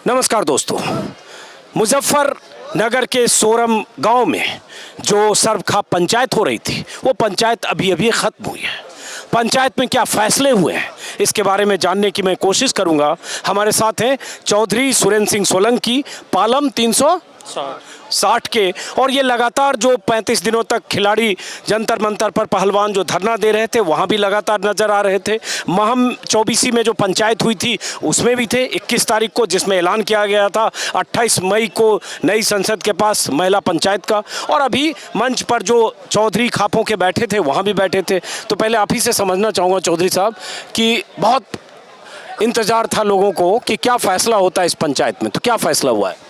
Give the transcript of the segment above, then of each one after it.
नमस्कार दोस्तों, मुजफ्फरनगर के सोरम गांव में जो सर्वखाप पंचायत हो रही थी वो पंचायत अभी अभी ख़त्म हुई है। पंचायत में क्या फैसले हुए हैं इसके बारे में जानने की मैं कोशिश करूंगा। हमारे साथ हैं चौधरी सुरेंद्र सिंह सोलंकी, पालम 360 के, और ये लगातार जो 35 दिनों तक खिलाड़ी जंतर मंतर पर पहलवान जो धरना दे रहे थे वहाँ भी लगातार नजर आ रहे थे। महम 24 में जो पंचायत हुई थी उसमें भी थे 21 तारीख को, जिसमें ऐलान किया गया था 28 मई को नई संसद के पास महिला पंचायत का, और अभी मंच पर जो चौधरी खापों के बैठे थे वहाँ भी बैठे थे। तो पहले आप ही से समझना चाहूँगा चौधरी साहब कि बहुत इंतज़ार था लोगों को कि क्या फ़ैसला होता है इस पंचायत में, तो क्या फ़ैसला हुआ है?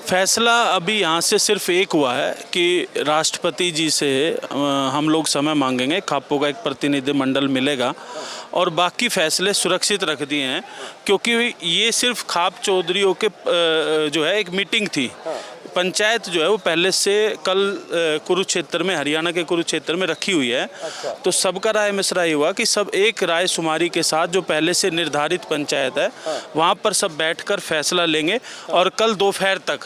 फैसला अभी यहाँ से सिर्फ एक हुआ है कि राष्ट्रपति जी से हम लोग समय मांगेंगे, खापों का एक प्रतिनिधिमंडल मिलेगा और बाकी फैसले सुरक्षित रख दिए हैं, क्योंकि ये सिर्फ खाप चौधरीयों के जो है एक मीटिंग थी। पंचायत जो है वो पहले से कल कुरुक्षेत्र में, हरियाणा के कुरुक्षेत्र में रखी हुई है। तो सबका राय मशवरा ये हुआ कि सब एक राय शुमारी के साथ जो पहले से निर्धारित पंचायत है वहाँ पर सब बैठकर फैसला लेंगे और कल दोपहर तक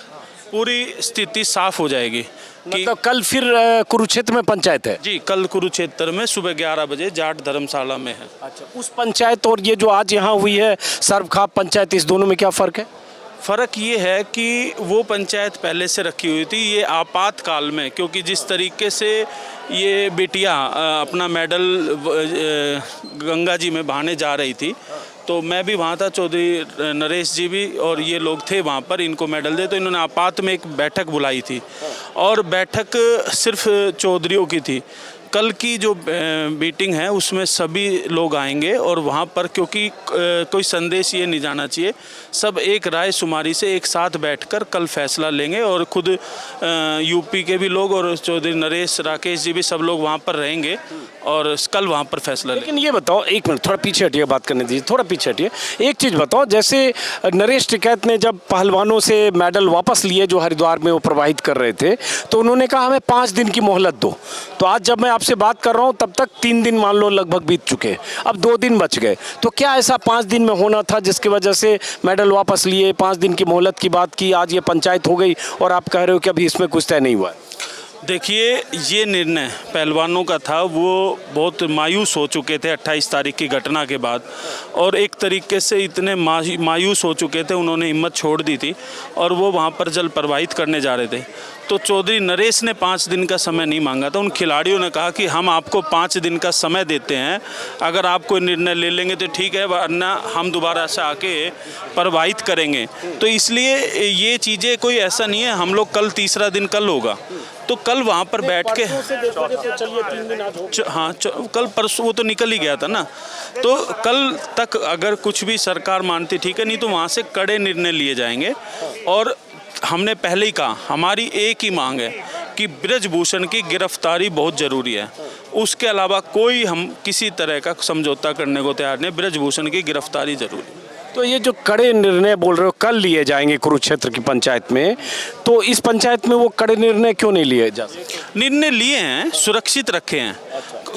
पूरी स्थिति साफ हो जाएगी। मतलब कल फिर कुरुक्षेत्र में पंचायत है? जी, कल कुरुक्षेत्र में सुबह 11 बजे जाट धर्मशाला में है। अच्छा, उस पंचायत और ये जो आज यहाँ हुई है सर्वखाप पंचायत, इस दोनों में क्या फ़र्क है? फ़र्क ये है कि वो पंचायत पहले से रखी हुई थी, ये आपातकाल में, क्योंकि जिस तरीके से ये बेटियाँ अपना मेडल गंगा जी में बहाने जा रही थी, तो मैं भी वहाँ था, चौधरी नरेश जी भी, और ये लोग थे वहाँ पर, इनको मेडल दे, तो इन्होंने आपात में एक बैठक बुलाई थी और बैठक सिर्फ चौधरीयों की थी। कल की जो मीटिंग है उसमें सभी लोग आएंगे और वहाँ पर, क्योंकि कोई संदेश ये नहीं जाना चाहिए, सब एक राय शुमारी से एक साथ बैठकर कल फैसला लेंगे और खुद यूपी के भी लोग और चौधरी नरेश राकेश जी भी सब लोग वहाँ पर रहेंगे और कल वहाँ पर फैसला लेंगे। लेकिन ये बताओ, एक मिनट थोड़ा पीछे हटिए, बात करने दीजिए, थोड़ा पीछे हटिए। एक चीज़ बताओ, जैसे नरेश टिकैत ने जब पहलवानों से मेडल वापस लिए जो हरिद्वार में वो प्रवाहित कर रहे थे, तो उन्होंने कहा हमें 5 दिन की मोहलत दो। तो आज जब मैं आपसे बात कर रहा हूँ तब तक 3 दिन मान लो लगभग बीत चुके, अब 2 दिन बच गए। तो क्या ऐसा 5 दिन में होना था जिसकी वजह से मेडल वापस लिए, 5 दिन की मोहलत की बात की, आज ये पंचायत हो गई और आप कह रहे हो कि अभी इसमें कुछ तय नहीं हुआ है? देखिए, ये निर्णय पहलवानों का था, वो बहुत मायूस हो चुके थे 28 तारीख की घटना के बाद, और एक तरीके से इतने मायूस हो चुके थे, उन्होंने हिम्मत छोड़ दी थी और वो वहाँ पर जल प्रवाहित करने जा रहे थे। तो चौधरी नरेश ने 5 दिन का समय नहीं मांगा था। उन खिलाड़ियों ने कहा कि हम आपको 5 दिन का समय देते हैं, अगर आप कोई निर्णय ले लेंगे तो ठीक है, वरना हम दोबारा से आके प्रवाहित करेंगे। तो इसलिए ये चीज़ें कोई ऐसा नहीं है, हम लोग कल तीसरा दिन कल होगा, तो कल वहाँ पर बैठ के, हाँ कल परसों वो तो निकल ही गया था ना, तो कल तक अगर कुछ भी सरकार मानती ठीक है, नहीं तो वहाँ से कड़े निर्णय लिए जाएंगे। और हमने पहले ही कहा, हमारी एक ही मांग है कि ब्रजभूषण की गिरफ्तारी बहुत ज़रूरी है, उसके अलावा कोई हम किसी तरह का समझौता करने को तैयार नहीं, ब्रजभूषण की गिरफ्तारी ज़रूरी है। तो ये जो कड़े निर्णय बोल रहे हो कल लिए जाएंगे कुरुक्षेत्र की पंचायत में, तो इस पंचायत में वो कड़े निर्णय क्यों नहीं लिए जा सकते? निर्णय लिए हैं, सुरक्षित रखे हैं।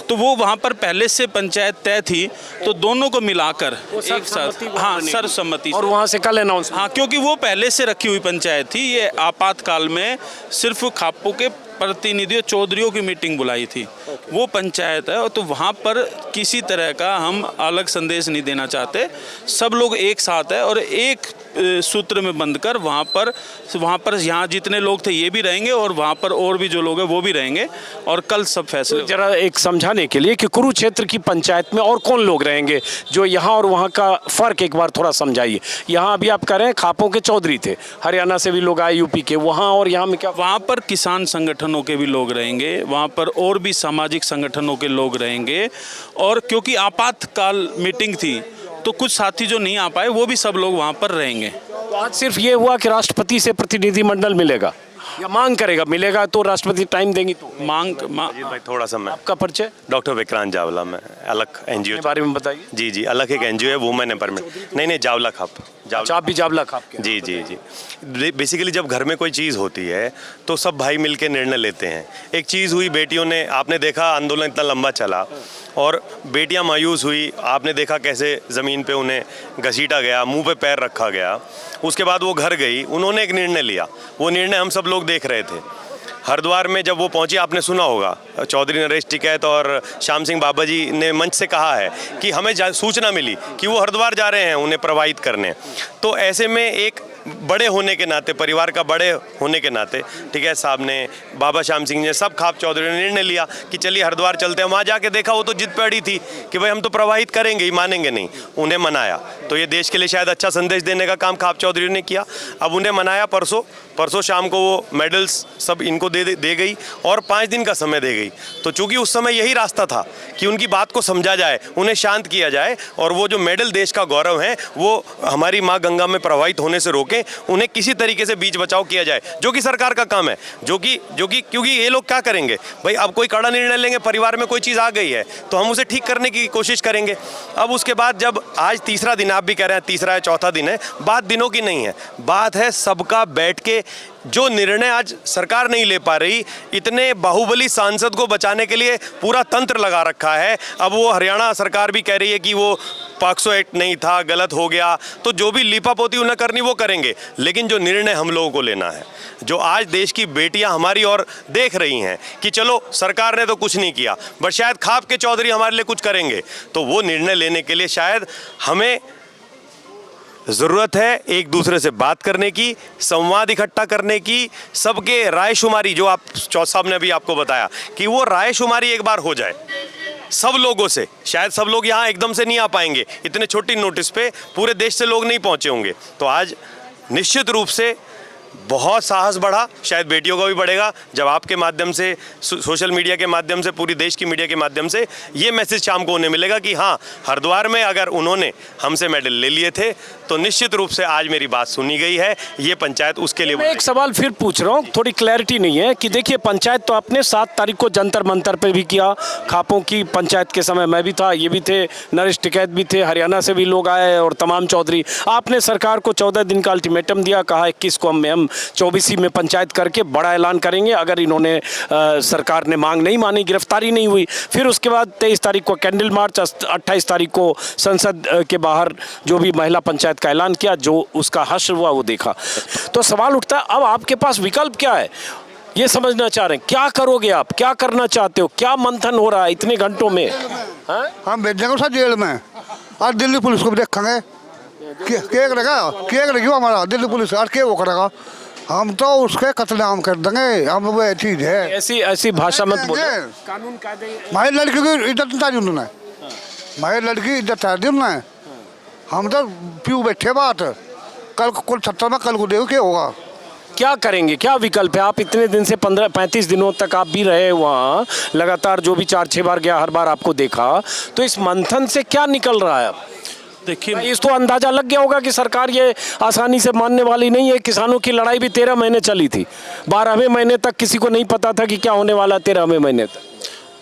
तो वो वहाँ पर पहले से पंचायत तय थी, तो दोनों को मिलाकर एक साथ, हाँ सर्वसम्मति, और वहाँ से कल अनाउंस, हाँ, क्योंकि वो पहले से रखी हुई पंचायत थी। ये आपातकाल में सिर्फ खापों के प्रतिनिधियों चौधरीयों की मीटिंग बुलाई थी, वो पंचायत है। तो वहाँ पर किसी तरह का हम अलग संदेश नहीं देना चाहते, सब लोग एक साथ है और एक सूत्र में बंधकर वहाँ पर यहाँ जितने लोग थे ये भी रहेंगे और वहाँ पर और भी जो लोग हैं वो भी रहेंगे और कल सब फैसले। तो जरा एक समझाने के लिए कि कुरुक्षेत्र की पंचायत में और कौन लोग रहेंगे, जो यहाँ और वहाँ का फ़र्क एक बार थोड़ा समझाइए। यहाँ अभी आप कह रहे हैं खापों के चौधरी थे, हरियाणा से भी लोग आए, यूपी के, वहाँ और यहाँ में क्या? वहाँ पर किसान संगठनों के भी लोग रहेंगे, वहाँ पर और भी सामाजिक संगठनों के लोग रहेंगे, और क्योंकि आपातकाल मीटिंग थी तो कुछ साथी जो नहीं आ पाए वो भी सब लोग वहाँ पर रहेंगे। तो आज सिर्फ ये हुआ कि राष्ट्रपति से प्रतिनिधिमंडल मिलेगा या मांग करेगा, मिलेगा तो राष्ट्रपति टाइम देंगी? तो भाई थोड़ा सा, मैं आपका परिचय? डॉक्टर विक्रांत जावला, मैं अलग एनजीओ के बारे में बताइए। जी जी, अलग एक एनजीओ है, वुमेन एम्पावरमेंट। नहीं जावला खाप, आप भी जावला खाप के? जी जी जी। बेसिकली जब घर में कोई चीज़ होती है तो सब भाई मिलके निर्णय लेते हैं। एक चीज़ हुई, बेटियों ने, आपने देखा आंदोलन इतना लंबा चला, और बेटियां मायूस हुई। आपने देखा कैसे ज़मीन पे उन्हें घसीटा गया, मुंह पे पैर रखा गया। उसके बाद वो घर गई, उन्होंने एक निर्णय लिया, वो निर्णय हम सब लोग देख रहे थे। हरिद्वार में जब वो पहुंची, आपने सुना होगा, चौधरी नरेश टिकैत और श्याम सिंह बाबा जी ने मंच से कहा है कि हमें सूचना मिली कि वो हरिद्वार जा रहे हैं उन्हें प्रवाहित करने। तो ऐसे में एक बड़े होने के नाते, परिवार का बड़े होने के नाते टिकैत साहब ने, बाबा श्याम सिंह ने, सब खाप चौधरी ने निर्णय लिया कि चलिए हरिद्वार चलते हैं। वहाँ जाके देखा वो तो जिद पे अड़ी थी कि भाई हम तो प्रवाहित करेंगे ही, मानेंगे नहीं। उन्हें मनाया, तो ये देश के लिए शायद अच्छा संदेश देने का काम खाप चौधरी ने किया। अब उन्हें मनाया, परसों शाम को वो मेडल्स सब इनको दे गई और 5 दिन का समय दे गई। तो चूंकि उस समय यही रास्ता था कि उनकी बात को समझा जाए, उन्हें शांत किया जाए और वो जो मेडल देश का गौरव है वो हमारी माँ गंगा में प्रवाहित होने से रोके, उन्हें किसी तरीके से बीच बचाव किया जाए, जो कि सरकार का काम है। जो कि क्योंकि ये लोग क्या करेंगे भाई, अब कोई कड़ा निर्णय लेंगे, परिवार में कोई चीज़ आ गई है तो हम उसे ठीक करने की कोशिश करेंगे। अब उसके बाद जब आज तीसरा दिन, आप भी कह रहे हैं तीसरा है चौथा दिन है, बात दिनों की नहीं है, बात है सबका बैठ के जो निर्णय आज सरकार नहीं ले पा रही। इतने बाहुबली सांसद को बचाने के लिए पूरा तंत्र लगा रखा है। अब वो हरियाणा सरकार भी कह रही है कि वो पॉक्सो एक्ट नहीं था, गलत हो गया, तो जो भी लीपापोती उन्हें करनी वो करेंगे, लेकिन जो निर्णय हम लोगों को लेना है, जो आज देश की बेटियां हमारी ओर देख रही हैं कि चलो सरकार ने तो कुछ नहीं किया बट शायद खाप के चौधरी हमारे लिए कुछ करेंगे, तो वो निर्णय लेने के लिए शायद हमें ज़रूरत है एक दूसरे से बात करने की, संवाद इकट्ठा करने की, सबके रायशुमारी, जो आप चौधरी साहब ने भी आपको बताया कि वो रायशुमारी एक बार हो जाए सब लोगों से। शायद सब लोग यहाँ एकदम से नहीं आ पाएंगे, इतने छोटी नोटिस पे पूरे देश से लोग नहीं पहुँचे होंगे। तो आज निश्चित रूप से बहुत साहस बढ़ा, शायद बेटियों का भी बढ़ेगा जब आपके माध्यम से, सोशल मीडिया के माध्यम से, पूरी देश की मीडिया के माध्यम से ये मैसेज शाम को उन्हें मिलेगा कि हाँ, हरिद्वार में अगर उन्होंने हमसे मेडल ले लिए थे तो निश्चित रूप से आज मेरी बात सुनी गई है। ये पंचायत उसके लिए। मैं एक सवाल फिर पूछ रहा हूँ, थोड़ी क्लैरिटी नहीं है कि देखिए पंचायत तो आपने 7 तारीख को जंतर मंतर पे भी किया, खापों की पंचायत के समय मैं भी था, ये भी थे, नरेश टिकैत भी थे, हरियाणा से भी लोग आए और तमाम चौधरी। आपने सरकार को 14 दिन का अल्टीमेटम दिया, कहा 21 को हम 24 में पंचायत करके बड़ा ऐलान करेंगे अगर इन्होंने सरकार ने मांग नहीं मानी, गिरफ्तारी नहीं हुई। फिर उसके बाद 23 तारीख को कैंडल मार्च, 28 तारीख को संसद के बाहर जो भी महिला पंचायत का ऐलान किया, जो उसका हश्र हुआ वो देखा। तो सवाल उठता है अब आपके पास विकल्प क्या है, ये समझना चाह रहे हैं, क्या करोगे आप, क्या करना चाहते हो, क्या मंथन हो रहा है इतने घंटों में? हम भेज देंगे उसे जेल में और दिल्ली पुलिस को भी देखेंगे, क्या करेगा हमारा दिल्ली पुलिस और क्या वो करेगा, हम तो उसके कत्लेआम कर देंगे। हम वो चीज है, ऐसी भाषा मत बोलो। कानून कायदे, हमारी लड़की की इज्जत नहीं उन्होंने, हमारी लड़की की इज्जत है उन्होंने। हम तो प्यू बैठे बात, कल कुल 70 में कल को देखो क्या होगा। क्या करेंगे, क्या विकल्प है? आप इतने दिन से 15-35 दिनों तक आप भी रहे वहाँ, लगातार जो भी 4-6 बार गया, हर बार आपको देखा, तो इस मंथन से क्या निकल रहा है? देखिए, इस तो अंदाजा लग गया होगा कि सरकार ये आसानी से मानने वाली नहीं है। किसानों की लड़ाई भी 13 महीने चली थी, 12वें महीने तक किसी को नहीं पता था कि क्या होने वाला 13वें महीने तक।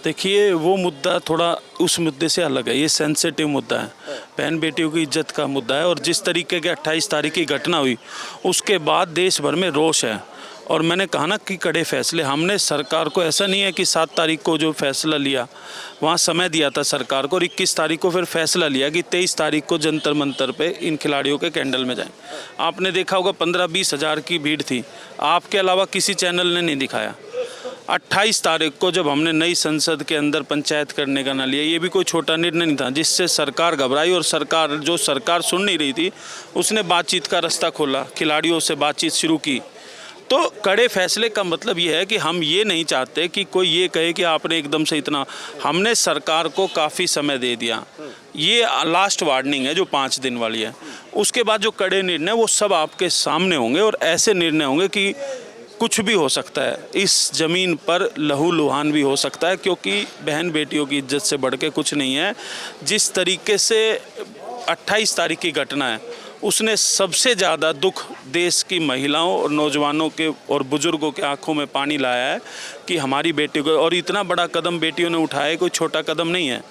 देखिए, वो मुद्दा थोड़ा उस मुद्दे से अलग है, ये सेंसिटिव मुद्दा है, बहन बेटियों की इज्जत का मुद्दा है। और जिस तरीके के 28 तारीख की घटना हुई उसके बाद देश भर में रोष है। और मैंने कहा ना कि कड़े फैसले, हमने सरकार को, ऐसा नहीं है कि 7 तारीख को जो फैसला लिया वहाँ समय दिया था सरकार को और 21 तारीख को फिर फैसला लिया कि 23 तारीख को जंतर मंतर पे इन खिलाड़ियों के कैंडल में जाएं। आपने देखा होगा 15-20 हज़ार की भीड़ थी, आपके अलावा किसी चैनल ने नहीं दिखाया। 28 तारीख को जब हमने नई संसद के अंदर पंचायत करने का ना लिया, ये भी कोई छोटा निर्णय नहीं था, जिससे सरकार घबराई और सरकार सुन नहीं रही थी उसने बातचीत का रास्ता खोला, खिलाड़ियों से बातचीत शुरू की। तो कड़े फैसले का मतलब ये है कि हम ये नहीं चाहते कि कोई ये कहे कि आपने एकदम से इतना, हमने सरकार को काफ़ी समय दे दिया, ये लास्ट वार्निंग है जो 5 दिन वाली है। उसके बाद जो कड़े निर्णय वो सब आपके सामने होंगे और ऐसे निर्णय होंगे कि कुछ भी हो सकता है, इस ज़मीन पर लहूलुहान भी हो सकता है, क्योंकि बहन बेटियों की इज्जत से बढ़ के कुछ नहीं है। जिस तरीके से 28 तारीख की घटना है उसने सबसे ज़्यादा दुख देश की महिलाओं और नौजवानों के और बुजुर्गों के आंखों में पानी लाया है कि हमारी बेटी को, और इतना बड़ा कदम बेटियों ने उठाया, कोई छोटा कदम नहीं है।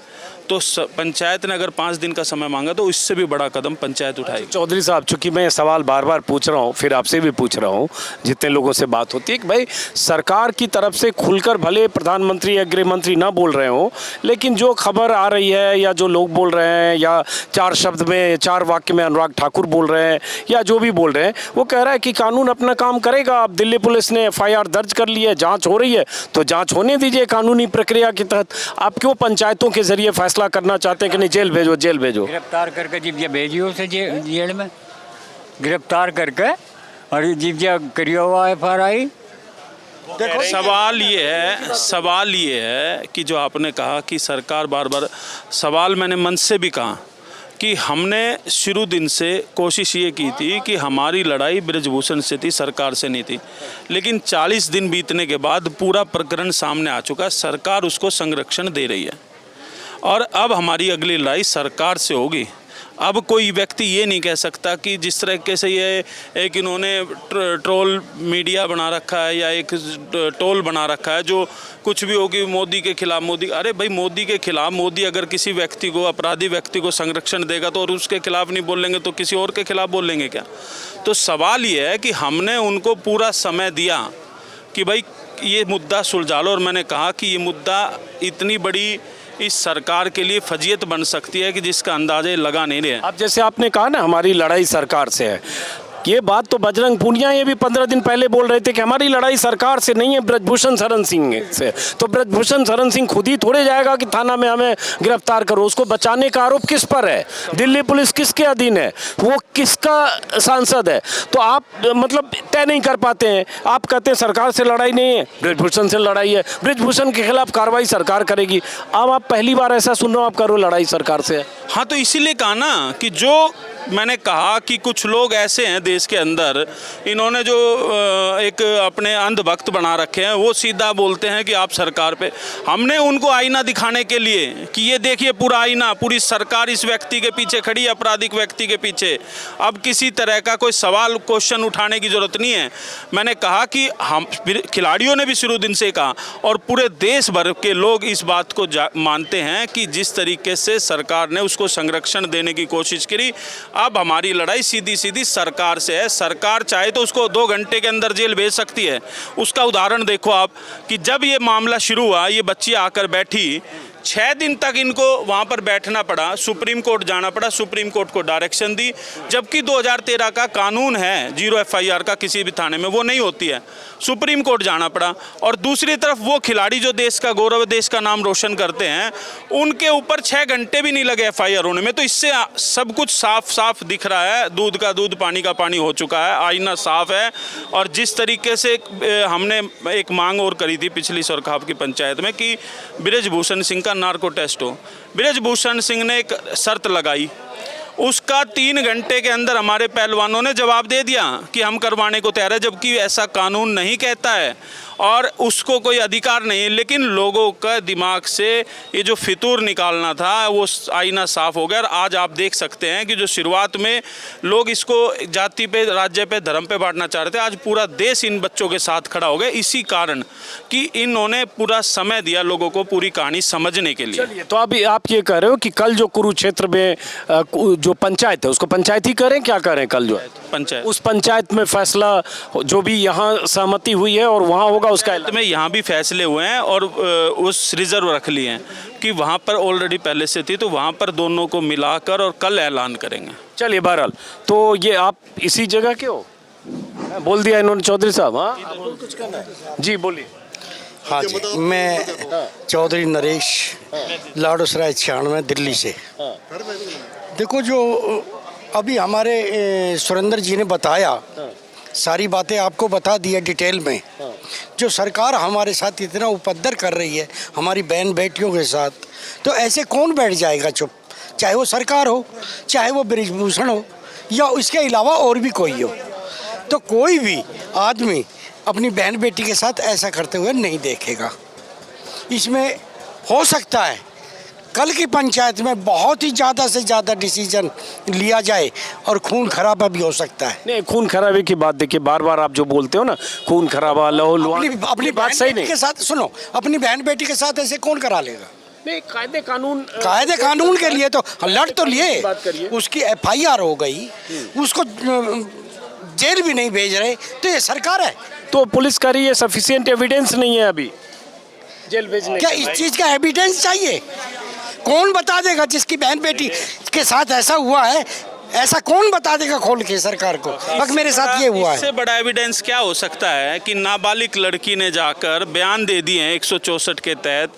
तो पंचायत ने अगर 5 दिन का समय मांगा तो इससे भी बड़ा कदम पंचायत उठाएगी। चौधरी साहब, चूंकि मैं सवाल बार बार पूछ रहा हूँ, फिर आपसे भी पूछ रहा हूँ, जितने लोगों से बात होती है कि भाई सरकार की तरफ से खुलकर भले प्रधानमंत्री या गृह मंत्री ना बोल रहे हो, लेकिन जो खबर आ रही है या जो लोग बोल रहे हैं या 4 शब्द में 4 वाक्य में अनुराग ठाकुर बोल रहे हैं या जो भी बोल रहे हैं, वो कह रहा है कि कानून अपना काम करेगा। अब दिल्ली पुलिस ने FIR दर्ज कर ली है, जाँच हो रही है, तो जाँच होने दीजिए कानूनी प्रक्रिया के तहत। आप क्यों पंचायतों के जरिए फैसला करना चाहते हैं कि नहीं जेल भेजो, जेल भेजो? गिरफ्तार करके जिब्जा भेजियो उसे जेल में, गिरफ्तार करके और जिब्जा करियो FRI। देखो सवाल ये है कि जो आपने कहा कि सरकार बार बार, सवाल मैंने मन से भी कहा कि हमने शुरू दिन से कोशिश ये की थी कि हमारी लड़ाई बृजभूषण से थी, सरकार से नहीं थी। लेकिन 40 दिन बीतने के बाद पूरा प्रकरण सामने आ चुका है, सरकार उसको संरक्षण दे रही है और अब हमारी अगली लड़ाई सरकार से होगी। अब कोई व्यक्ति ये नहीं कह सकता कि जिस तरीके से ये एक इन्होंने ट्रोल मीडिया बना रखा है या एक टोल बना रखा है, जो कुछ भी होगी मोदी के खिलाफ, मोदी, अरे भाई मोदी के खिलाफ, मोदी अगर किसी व्यक्ति को, अपराधी व्यक्ति को संरक्षण देगा तो और उसके खिलाफ नहीं बोलेंगे तो किसी और के खिलाफ बोलेंगे क्या? तो सवाल ये है कि हमने उनको पूरा समय दिया कि भाई ये मुद्दा सुलझा लो, और मैंने कहा कि ये मुद्दा इतनी बड़ी इस सरकार के लिए फजीयत बन सकती है कि जिसका अंदाजा लगा नहीं रहे। अब जैसे आपने कहा ना हमारी लड़ाई सरकार से है, ये बात तो बजरंग पूनिया ये भी 15 दिन पहले बोल रहे थे कि हमारी लड़ाई सरकार से नहीं है, ब्रजभूषण शरण सिंह से। तो ब्रजभूषण शरण सिंह खुद ही थोड़े जाएगा कि थाना में हमें गिरफ्तार करो, उसको बचाने का आरोप किस पर है? दिल्ली पुलिस किसके अधीन है? वो किसका सांसद है? तो आप मतलब तय नहीं कर पाते हैं। आप कहते हैं सरकार से लड़ाई नहीं है, ब्रजभूषण से लड़ाई है, ब्रजभूषण के खिलाफ कार्रवाई सरकार करेगी। अब आप पहली बार ऐसा सुन रहे हो, आप करो लड़ाई सरकार से। हाँ, तो इसीलिए कहा ना कि जो मैंने कहा कि कुछ लोग ऐसे हैं देश के अंदर, इन्होंने जो एक अपने अंधभक्त बना रखे हैं, वो सीधा बोलते हैं कि आप सरकार पे। हमने उनको आईना दिखाने के लिए कि ये देखिए पूरा आईना, पूरी सरकार इस व्यक्ति के पीछे खड़ी है, आपराधिक व्यक्ति के पीछे। अब किसी तरह का कोई सवाल, क्वेश्चन उठाने की ज़रूरत नहीं है। मैंने कहा कि हम खिलाड़ियों ने भी शुरू दिन से कहा और पूरे देश भर के लोग इस बात को मानते हैं कि जिस तरीके से सरकार ने उसको संरक्षण देने की कोशिश करी, अब हमारी लड़ाई सीधी सीधी सरकार से है। सरकार चाहे तो उसको 2 घंटे के अंदर जेल भेज सकती है। उसका उदाहरण देखो आप कि जब ये मामला शुरू हुआ, ये बच्ची आकर बैठी, 6 दिन तक इनको वहाँ पर बैठना पड़ा, सुप्रीम कोर्ट जाना पड़ा, सुप्रीम कोर्ट को डायरेक्शन दी, जबकि 2013 का कानून है 0 FIR का किसी भी थाने में, वो नहीं होती है, सुप्रीम कोर्ट जाना पड़ा। और दूसरी तरफ वो खिलाड़ी जो देश का गौरव, देश का नाम रोशन करते हैं, उनके ऊपर 6 घंटे भी नहीं लगे FIR होने में। तो इससे सब कुछ साफ साफ दिख रहा है, दूध का दूध, पानी का पानी हो चुका है, आईना साफ है। और जिस तरीके से हमने एक मांग और करी थी पिछली सरकार की पंचायत में कि बृजभूषण सिंह नार्को टेस्ट हो, बृजभूषण सिंह ने एक शर्त लगाई, उसका 3 घंटे के अंदर हमारे पहलवानों ने जवाब दे दिया कि हम करवाने को तैयार है, जबकि ऐसा कानून नहीं कहता है और उसको कोई अधिकार नहीं है। लेकिन लोगों का दिमाग से ये जो फितूर निकालना था वो आईना साफ हो गया। और आज आप देख सकते हैं कि जो शुरुआत में लोग इसको जाति पे, राज्य पे, धर्म पे बांटना चाह रहे थे, आज पूरा देश इन बच्चों के साथ खड़ा हो गया, इसी कारण कि इन्होंने पूरा समय दिया लोगों को पूरी कहानी समझने के लिए। तो अभी आप ये कह रहे हो कि कल जो कुरुक्षेत्र में जो पंचायत है उसको पंचायत ही करें, क्या करें? कल जो पंचायत, उस पंचायत में फैसला जो भी यहाँ सहमति हुई है और वहाँ होगा उसका में यहाँ भी फैसले हुए हैं और उस रिजर्व रख लिए हैं कि वहाँ पर ऑलरेडी पहले से थी, तो वहाँ पर दोनों को मिलाकर और कल ऐलान करेंगे। चलिए बहरहाल, तो ये आप इसी जगह के हो? बोल दिया इन्होंने चौधरी साहब। हाँ कुछ कहना है जी, बोलिए। हाँ जी, मैं चौधरी नरेश, लाडोसराय 96 दिल्ली से। देखो, जो अभी हमारे सुरेंद्र जी ने बताया, सारी बातें आपको बता दिया डिटेल में। जो सरकार हमारे साथ इतना उपद्रव कर रही है, हमारी बहन बेटियों के साथ, तो ऐसे कौन बैठ जाएगा चुप? चाहे वो सरकार हो, चाहे वो बृजभूषण हो, या इसके अलावा और भी कोई हो। तो कोई भी आदमी अपनी बहन बेटी के साथ ऐसा करते हुए नहीं देखेगा। इसमें हो सकता है कल की पंचायत में बहुत ही ज़्यादा से ज़्यादा डिसीजन लिया जाए और खून खराबा भी हो सकता है। नहीं, खून खराबे की बात देखिए, बार बार आप जो बोलते हो ना, खून खराबा, लहू लुहान, अपनी बात सही बहन नहीं के साथ सुनो, अपनी बहन बेटी के साथ ऐसे कौन करा लेगा? नहीं, कायदे कानून के लिए तो लड़ तो लिए, बात करिए। उसकी FIR हो गई, उसको जेल भी नहीं भेज रहे, तो ये सरकार है। तो पुलिस का रही है, सफिशिएंट एविडेंस नहीं है अभी जेल भेजने क्या का। इस चीज़ का एविडेंस चाहिए? कौन बता देगा जिसकी बहन बेटी के साथ ऐसा हुआ है? ऐसा कौन बता देगा खोल के सरकार को, बस मेरे साथ ये हुआ है? इससे बड़ा एविडेंस क्या हो सकता है कि नाबालिग लड़की ने जाकर बयान दे दिए हैं 164 के तहत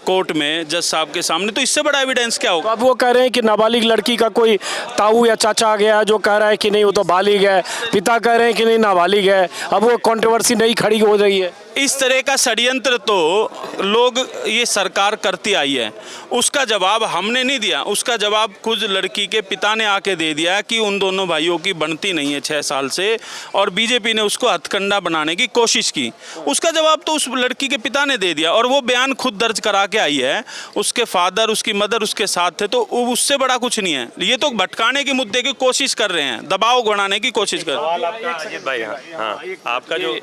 कोर्ट में जज साहब के सामने, तो इससे बड़ा एविडेंस क्या तो होगा? अब वो कह रहे हैं कि नाबालिग लड़की का कोई ताऊ या चाचा आ गया जो कह रहा है कि नहीं वो तो बालिग है, पिता कह रहे हैं कि नहीं नाबालिग है। अब वो कंट्रोवर्सी नहीं खड़ी हो रही है। इस तरह का षड्यंत्र तो लोग, ये सरकार करती आई है, उसका जवाब हमने नहीं दिया। उसका जवाब खुद लड़की के पिता ने आके दे दिया कि उन दोनों भाइयों की बनती नहीं है 6 साल से, और बीजेपी ने उसको हथकंडा बनाने की कोशिश की। उसका जवाब तो उस लड़की के पिता ने दे दिया, और वो बयान खुद दर्ज करा के आई है। उसके फादर, उसकी मदर उसके साथ थे, तो उससे बड़ा कुछ नहीं है। ये तो भटकाने के मुद्दे की कोशिश कर रहे हैं, दबाव बढ़ाने की कोशिश कर रहे हैं। अजीत भाई, हाँ, आपका जो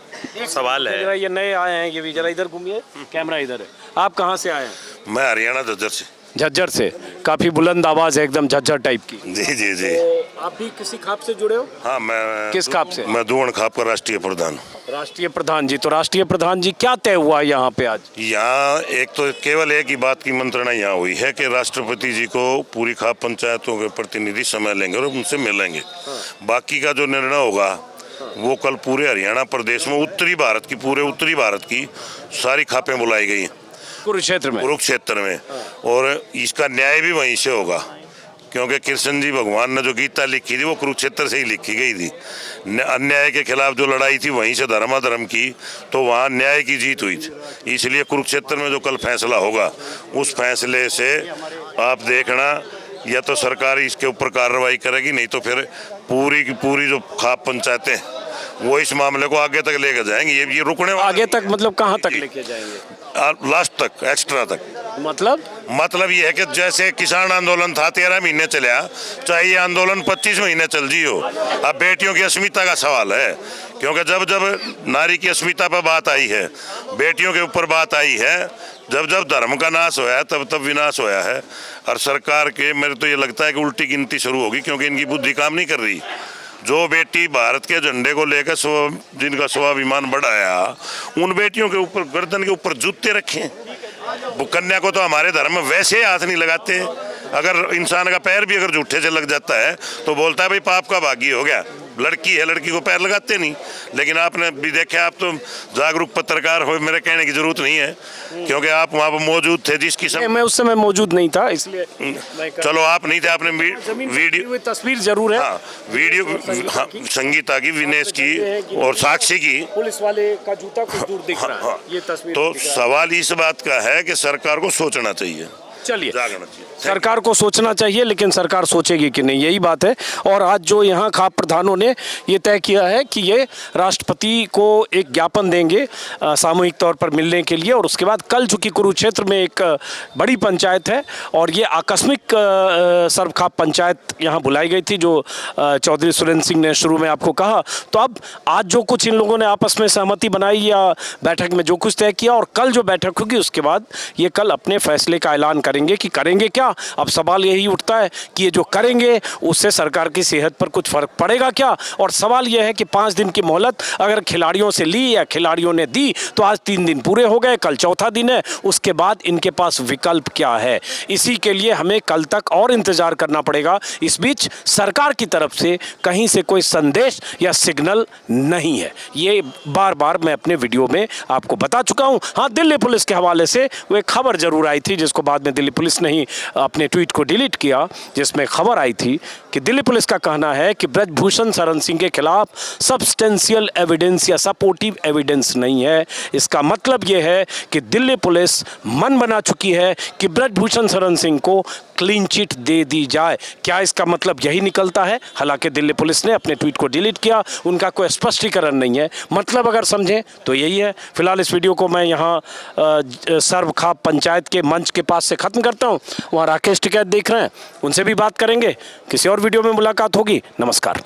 सवाल है, ये नए आए हैं, ये भी जरा इधर घूमिए, कैमरा इधर है। आप कहाँ से आए हैं? मैं हरियाणा झज्जर से। झज्जर से। काफी बुलंद आवाज है, एकदम झज्जर टाइप की। जी जी जी। तो आप भी किसी खाप से जुड़े हो? हाँ, मैं किस खाप से? मैं दुवण खाप का राष्ट्रीय प्रधान। राष्ट्रीय प्रधान जी, तो राष्ट्रीय प्रधान जी क्या तय हुआ यहाँ पे आज? यहाँ एक तो केवल एक ही बात की मंत्रणा यहाँ हुई है कि राष्ट्रपति जी को पूरी खाप पंचायतों के प्रतिनिधि समय लेंगे और उनसे मिलेंगे। बाकी का जो निर्णय होगा वो कल पूरे हरियाणा प्रदेश में, पूरे उत्तरी भारत की सारी खापें बुलाई गई हैं कुरुक्षेत्र में, और इसका न्याय भी वहीं से होगा, क्योंकि कृष्ण जी भगवान ने जो गीता लिखी थी वो कुरुक्षेत्र से ही लिखी गई थी। अन्याय के खिलाफ जो लड़ाई थी वहीं से धर्माधर्म की, तो वहाँ न्याय की जीत हुई थी। इसलिए कुरुक्षेत्र में जो कल फैसला होगा, उस फैसले से आप देखना, या तो सरकार इसके ऊपर कार्रवाई करेगी, नहीं तो फिर पूरी की पूरी जो खाप पंचायतें वो इस मामले को आगे तक लेकर जाएंगे। ये रुकने वाला आगे तक मतलब कहाँ तक लेके जाएंगे? लास्ट तक, एक्स्ट्रा तक। मतलब ये है कि जैसे किसान आंदोलन था 13 महीने चला, चाहे ये आंदोलन 25 महीने चल जी हो। अब बेटियों की अस्मिता का सवाल है, क्योंकि जब जब नारी की अस्मिता पर बात आई है, बेटियों के ऊपर बात आई है, जब जब धर्म का नाश होया है, तब तब विनाश होया है। और सरकार के, मेरे तो ये लगता है कि उल्टी गिनती शुरू होगी, क्योंकि इनकी बुद्धि काम नहीं कर रही। जो बेटी भारत के झंडे को लेकर जिनका स्वाभिमान बढ़ाया, उन बेटियों के ऊपर, गर्दन के ऊपर जूते रखे। वो कन्या को तो हमारे धर्म में वैसे ही हाथ नहीं लगाते। अगर इंसान का पैर भी अगर जूठे से लग जाता है तो बोलता है भाई पाप का भागी हो गया। लड़की है, लड़की को पैर लगाते नहीं। लेकिन आपने भी देखा, आप तो जागरूक पत्रकार हो, मेरे कहने की जरूरत नहीं है, क्योंकि आप वहाँ पर मौजूद थे जिसकी मैं उस समय मौजूद नहीं था, इसलिए चलो आप नहीं थे, आपने वीडियो, तस्वीर जरूर है। हाँ, वीडियो, हाँ, संगीता की, विनेश की और साक्षी की, पुलिस वाले का जूता कुछ दूर दिख रहा है, ये तस्वीर। तो सवाल इस बात का है कि सरकार को सोचना चाहिए, चलिए, जागना चाहिए। सरकार को सोचना चाहिए, लेकिन सरकार सोचेगी कि नहीं, यही बात है। और आज जो यहाँ खाप प्रधानों ने ये तय किया है कि ये राष्ट्रपति को एक ज्ञापन देंगे सामूहिक तौर पर मिलने के लिए, और उसके बाद कल चूँकि कुरुक्षेत्र में एक बड़ी पंचायत है और ये आकस्मिक सर्वखाप पंचायत यहाँ बुलाई गई थी, जो चौधरी सुरेंद्र सिंह ने शुरू में आपको कहा। तो अब आज जो कुछ इन लोगों ने आपस में सहमति बनाई या बैठक में जो कुछ तय किया, और कल जो बैठक होगी उसके बाद ये कल अपने फैसले का ऐलान करेंगे कि करेंगे क्या। अब सवाल यही उठता है कि ये जो करेंगे उससे सरकार की सेहत पर कुछ फर्क पड़ेगा क्या। और सवाल यह है कि 5 दिन की मोहलत अगर खिलाड़ियों से ली या खिलाड़ियों ने दी, तो आज 3 दिन पूरे हो गए, कल चौथा दिन है, उसके बाद इनके पास विकल्प क्या है। इसी के लिए हमें कल तक और इंतजार करना पड़ेगा। इस बीच सरकार की तरफ से कहीं से कोई संदेश या सिग्नल नहीं है, ये बार बार मैं अपने वीडियो में आपको बता चुका हूं। हाँ, दिल्ली पुलिस के हवाले से वो एक खबर जरूर आई थी, जिसको बाद में दिल्ली पुलिस ने ही अपने ट्वीट को डिलीट किया, जिसमें खबर आई थी कि दिल्ली पुलिस का कहना है कि ब्रजभूषण शरण सिंह के खिलाफ सब्सटेंशियल एविडेंस या सपोर्टिव एविडेंस नहीं है। इसका मतलब यह है कि दिल्ली पुलिस मन बना चुकी है कि ब्रजभूषण शरण सिंह को क्लीन चिट दे दी जाए। क्या इसका मतलब यही निकलता है? हालांकि दिल्ली पुलिस ने अपने ट्वीट को डिलीट किया, उनका कोई स्पष्टीकरण नहीं है। मतलब अगर समझें तो यही है। फिलहाल इस वीडियो को मैं यहाँ सर्वखाप पंचायत के मंच के पास से खत्म ख़त्म करता हूँ। वहाँ राकेश टिकैत देख रहे हैं, उनसे भी बात करेंगे। किसी और वीडियो में मुलाकात होगी। नमस्कार।